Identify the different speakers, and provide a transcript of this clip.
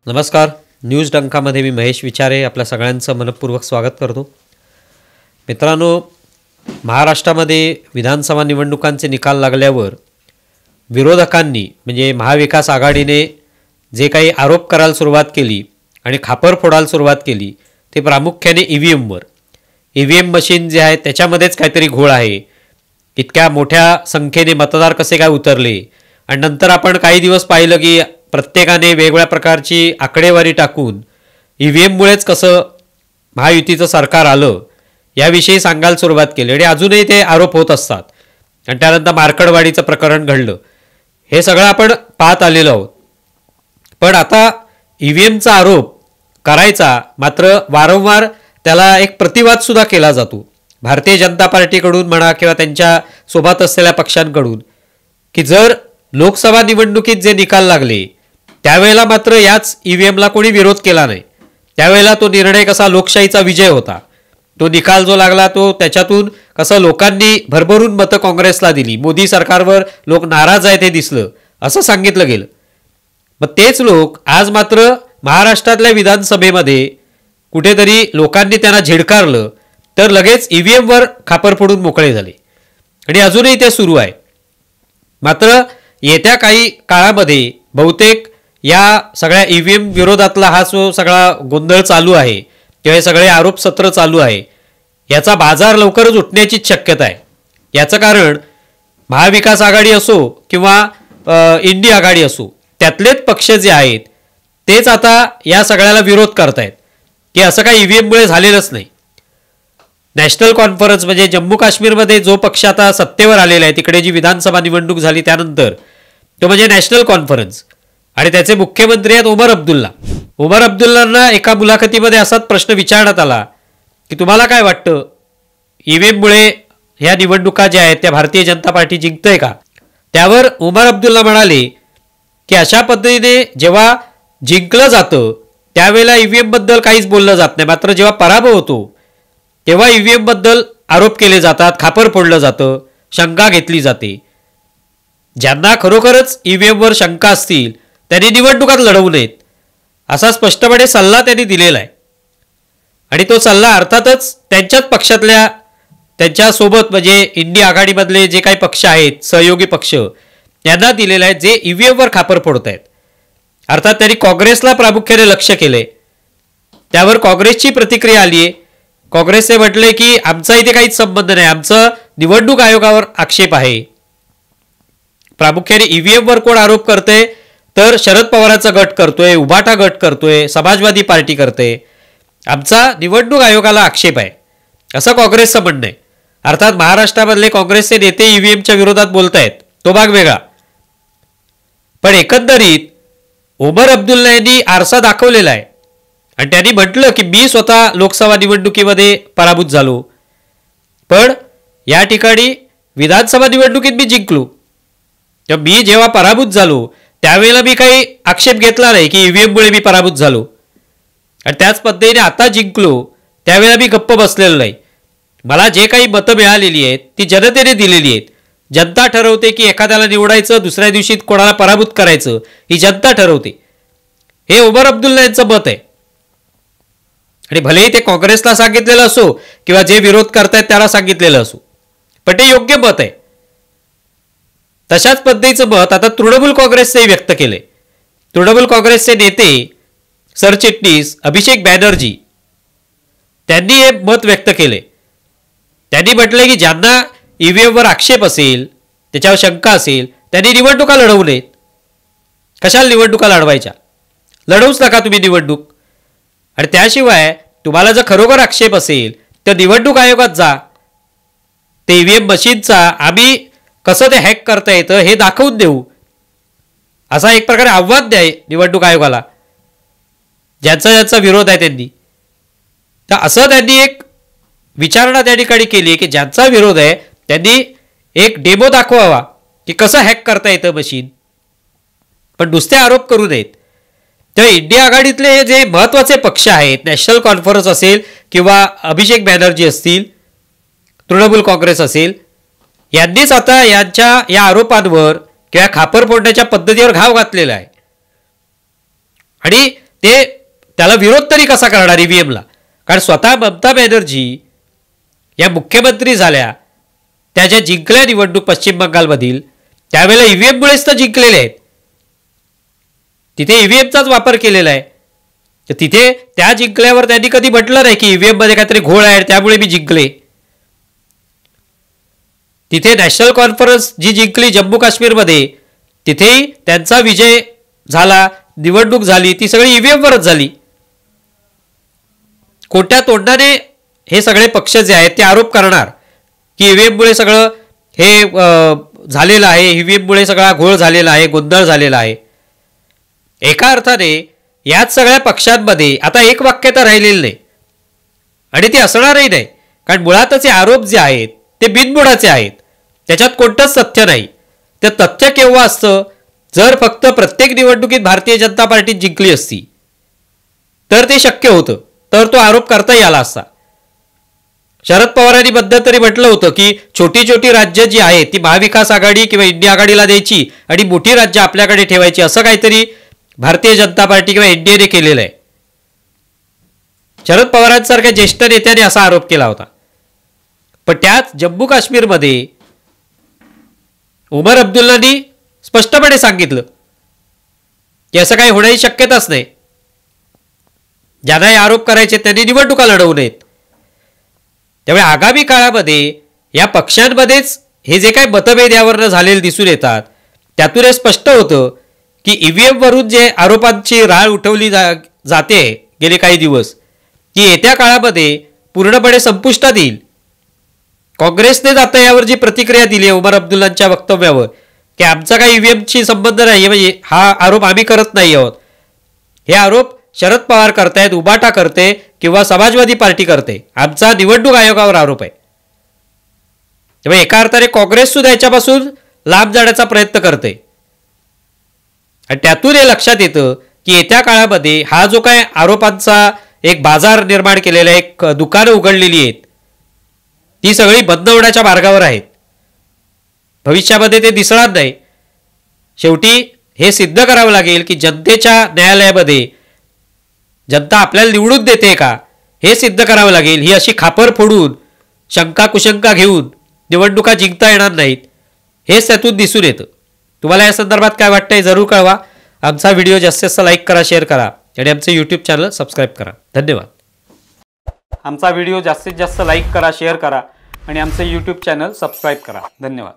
Speaker 1: नमस्कार. न्यूज डंकामध्ये मी महेश विचारे आपल्या सगळ्यांचं मनपूर्वक स्वागत करतो. मित्रांनो, महाराष्ट्रामध्ये विधानसभा निवडणुकांचे निकाल लागल्यावर विरोधकांनी म्हणजे महाविकास आघाडीने जे काही आरोप करायला सुरुवात केली आणि खापर फोडायला सुरुवात केली ते प्रामुख्याने ईव्हीएमवर. ईव्हीएम मशीन जे आहे त्याच्यामध्येच काहीतरी घोळ आहे. इतक्या मोठ्या संख्येने मतदार कसे काय उतरले आणि नंतर आपण काही दिवस पाहिलं की प्रत्येकाने वेगवेगळ्या प्रकारची आकडेवारी टाकून ईव्हीएममुळेच कसं महायुतीचं सरकार आलं याविषयी सांगायला सुरुवात केली आणि अजूनही ते आरोप होत असतात. आणि त्यानंतर मार्कडवाडीचं प्रकरण घडलं. हे सगळं आपण पाहत आलेलो आहोत. पण आता ईव्हीएमचा आरोप करायचा मात्र वारंवार त्याला एक प्रतिवादसुद्धा केला जातो भारतीय जनता पार्टीकडून म्हणा किंवा त्यांच्या सोबत असलेल्या पक्षांकडून की जर लोकसभा निवडणुकीत जे निकाल लागले त्यावेळेला मात्र याच ईव्हीएमला कोणी विरोध केला नाही. त्यावेळेला तो निर्णय कसा लोकशाहीचा विजय होता. तो निकाल जो लागला तो त्याच्यातून कसं लोकांनी भरभरून मतं काँग्रेसला दिली, मोदी सरकारवर लोक नाराज आहे ते दिसलं असं सांगितलं गेलं. मग तेच लोक आज मात्र महाराष्ट्रातल्या विधानसभेमध्ये कुठेतरी लोकांनी त्यांना झिडकारलं तर लगेच ईव्हीएमवर खापर फोडून मोकळे झाले आणि अजूनही ते सुरू आहे. मात्र येत्या काही काळामध्ये बहुतेक या सगळ्या ईव्हीएम विरोधातला हा जो सगळा गोंधळ चालू आहे किंवा हे सगळे आरोप सत्र चालू आहे याचा बाजार लवकरच उठण्याची शक्यता आहे. याचं कारण महाविकास आघाडी असो किंवा इंडी आघाडी असो त्यातलेच पक्ष जे आहेत तेच आता या सगळ्याला विरोध करतायत की असं काही ईव्हीएममुळे झालेलंच नाही. नॅशनल कॉन्फरन्स म्हणजे जम्मू काश्मीरमध्ये जो पक्ष आता सत्तेवर आलेला आहे तिकडे जी विधानसभा निवडणूक झाली त्यानंतर तो म्हणजे नॅशनल कॉन्फरन्स आणि त्याचे मुख्यमंत्री आहेत ओमर अब्दुल्ला. ओमर अब्दुल्लांना एका मुलाखतीमध्ये असाच प्रश्न विचारण्यात आला की तुम्हाला काय वाटतं ईव्हीएममुळे ह्या निवडणुका ज्या आहेत त्या भारतीय जनता पार्टी जिंकतंय का? त्यावर ओमर अब्दुल्ला म्हणाले की अशा पद्धतीने जेव्हा जिंकलं जातं त्यावेळेला ईव्हीएमबद्दल काहीच बोललं जात नाही, मात्र जेव्हा पराभव होतो तेव्हा ईव्हीएमबद्दल आरोप केले जातात, खापर फोडलं जातं, शंका घेतली जाते. ज्यांना खरोखरच ईव्हीएमवर शंका असतील त्यांनी निवडणुकात लढवू नयेत असा स्पष्टपणे सल्ला त्यांनी दिलेला आहे. आणि तो सल्ला अर्थातच त्यांच्याच पक्षातल्या त्यांच्यासोबत म्हणजे इंडी आघाडीमधले जे काही पक्ष आहेत सहयोगी पक्ष यांना दिलेला आहे जे ईव्हीएमवर खापर फोडत आहेत. अर्थात त्यांनी काँग्रेसला प्रामुख्याने लक्ष केले. त्यावर काँग्रेसची प्रतिक्रिया आली आहे. काँग्रेसने म्हटले की आमचा इथे काहीच संबंध नाही, आमचा निवडणूक आयोगावर आक्षेप आहे. प्रामुख्याने ईव्हीएमवर कोण आरोप करते तर शरद पवारांचा गट करतोय, उभाटा गट करतोय, समाजवादी पार्टी करते. आमचा निवडणूक आयोगाला आक्षेप आहे असं काँग्रेसचं म्हणणं आहे. अर्थात महाराष्ट्रामधले काँग्रेसचे नेते ईव्हीएमच्या विरोधात बोलतायत तो भाग वेगळा. पण एकंदरीत ओमर अब्दुल्ला यांनी आरसा दाखवलेला आहे आणि त्यांनी म्हटलं की मी स्वतः लोकसभा निवडणुकीमध्ये पराभूत झालो पण या ठिकाणी विधानसभा निवडणुकीत मी जिंकलो. तर मी जेव्हा पराभूत झालो त्यावेळेला मी काही आक्षेप घेतला नाही की ईव्हीएममुळे मी पराभूत झालो आणि त्याच पद्धतीने आता जिंकलो त्यावेळेला मी गप्प बसलेलो नाही. मला जे काही मतं मिळालेली आहेत ती जनतेने दिलेली आहेत. जनता ठरवते की एखाद्याला निवडायचं दुसऱ्या दिवशी कोणाला पराभूत करायचं ही जनता ठरवते. हे ओमर अब्दुल्ला यांचं मत आहे आणि भलेही ते काँग्रेसला सांगितलेलं असो किंवा जे विरोध करतायत त्याला सांगितलेलं असो पण ते योग्य मत आहे. तशाच पद्धतीचं मत आता तृणमूल काँग्रेसने व्यक्त केले. तृणमूल काँग्रेसचे नेते सरचिटणीस अभिषेक बॅनर्जी त्यांनी हे मत व्यक्त केले. त्यांनी म्हटले की ज्यांना ईव्हीएमवर आक्षेप असेल त्याच्यावर शंका असेल त्यांनी निवडणुका लढवू नयेत. कशाला निवडणुका लढवायच्या? लढवूच नका तुम्ही निवडणूक. आणि त्याशिवाय तुम्हाला जर खरोखर आक्षेप असेल तर निवडणूक आयोगात जा. ते ईव्हीएम मशीनचा आम्ही कसं ते हॅक करता येतं हे दाखवून देऊ असा एक प्रकारे आव्हान द्या निवडणूक आयोगाला ज्यांचा ज्यांचा विरोध आहे त्यांनी. तर असं त्यांनी एक विचारणा त्या ठिकाणी केली की ज्यांचा विरोध आहे त्यांनी एक डेमो दाखवावा की कसं हॅक करता येतं मशीन, पण नुसते आरोप करू नयेत. तर इंडिया आघाडीतले जे महत्त्वाचे पक्ष आहेत नॅशनल कॉन्फरन्स असेल किंवा अभिषेक बॅनर्जी असतील, तृणमूल काँग्रेस असेल, यांनीच आता यांच्या या आरोपांवर किंवा खापर फोडण्याच्या पद्धतीवर घाव घातलेला आहे. आणि ते त्याला विरोध तरी कसा करणार ईव्हीएमला? कारण स्वतः ममता बॅनर्जी या मुख्यमंत्री झाल्या, त्या ज्या जिंकल्या निवडणूक पश्चिम बंगालमधील, त्यावेळेला ईव्हीएममुळेच तर जिंकलेले आहेत. तिथे ईव्हीएमचाच वापर केलेला आहे. तर तिथे त्या जिंकल्यावर त्यांनी कधी म्हटलं नाही की ईव्हीएममध्ये काहीतरी घोळ आहे त्यामुळे मी जिंकले. तिथे नॅशनल कॉन्फरन्स जी जिंकली जम्मू काश्मीरमध्ये, तिथेही त्यांचा विजय झाला, निवडणूक झाली, ती सगळी ईव्हीएमवरच झाली. कोणत्या तोंडाने हे सगळे पक्ष जे आहेत ते आरोप करणार की ईव्हीएममुळे सगळं हे झालेलं आहे, ईव्हीएममुळे सगळा घोळ झालेला आहे, गोंधळ झालेला आहे. एका अर्थाने याच सगळ्या पक्षांमध्ये आता एक वाक्य तर राहिलेलं नाही आणि ते असणारही नाही. कारण मुळातच हे आरोप जे आहेत ते बिनबुडाचे आहेत, त्याच्यात कोणतंच तथ्य नाही. ते तथ्य केव्हा असतं? जर फक्त प्रत्येक निवडणुकीत भारतीय जनता पार्टी जिंकली असती तर ते शक्य होतं, तर तो आरोप करताही आला असता. शरद पवारांनी मध्यंतरी म्हटलं होतं की छोटी छोटी राज्य जी आहेत ती महाविकास आघाडी किंवा इंडिया आघाडीला द्यायची आणि मोठी राज्य आपल्याकडे ठेवायची, असं काहीतरी भारतीय जनता पार्टी किंवा एनडीएने केलेलं आहे. शरद पवारांसारख्या ज्येष्ठ नेत्याने असा आरोप केला होता. पण त्याच जम्मू काश्मीरमध्ये उमर अब्दुल्लानी स्पष्टपणे सांगितलं की असं काही होण्याची शक्यताच नाही. ज्यांना हे आरोप करायचे त्यांनी निवडणुका लढवू नयेत. त्यामुळे आगामी काळामध्ये या पक्षांमध्येच हे जे काही मतभेद यावरनं झालेले दिसून येतात, त्यातून हे स्पष्ट होतं की ईव्हीएमवरून जे आरोपांची राळ उठवली जाते गेले काही दिवस, ती येत्या काळामध्ये पूर्णपणे संपुष्टात येईल. काँग्रेसने आता यावर जी प्रतिक्रिया दिली आहे उमर अब्दुल्लांच्या वक्तव्यावर की आमचा काही ईव्हीएमशी संबंध नाही, म्हणजे हा आरोप आम्ही करत नाही आहोत, हे आरोप शरद पवार करतायत, उबाटा करते किंवा समाजवादी पार्टी करते, आमचा निवडणूक आयोगावर आरोप आहे. त्यामुळे एका अर्थाने काँग्रेस सुद्धा याच्यापासून लांब जाण्याचा प्रयत्न करते. आणि त्यातून हे लक्षात येतं की येत्या काळामध्ये हा जो काय आरोपांचा एक बाजार निर्माण केलेला, एक दुकानं उघडलेली आहेत, ती सगळी बंद होण्याच्या मार्गावर आहेत. भविष्यामध्ये ते दिसणार नाही. शेवटी हे सिद्ध करावं लागेल की जनतेच्या न्यायालयामध्ये जनता आपल्याला निवडून देते का, हे सिद्ध करावं लागेल. ही अशी खापर फोडून शंका कुशंका घेऊन निवडणुका जिंकता येणार नाहीत, हेच त्यातून दिसून येतं. तुम्हाला या संदर्भात काय वाटतंय जरूर कळवा. आमचा व्हिडिओ जास्तीत जास्त लाईक करा, शेअर करा आणि आमचे यूट्यूब चॅनल सबस्क्राईब करा. धन्यवाद.
Speaker 2: आमचा व्हिडिओ जास्तीत जास्त लाईक करा, शेअर करा आणि आमचे यूट्यूब चॅनल सबस्क्राईब करा. धन्यवाद.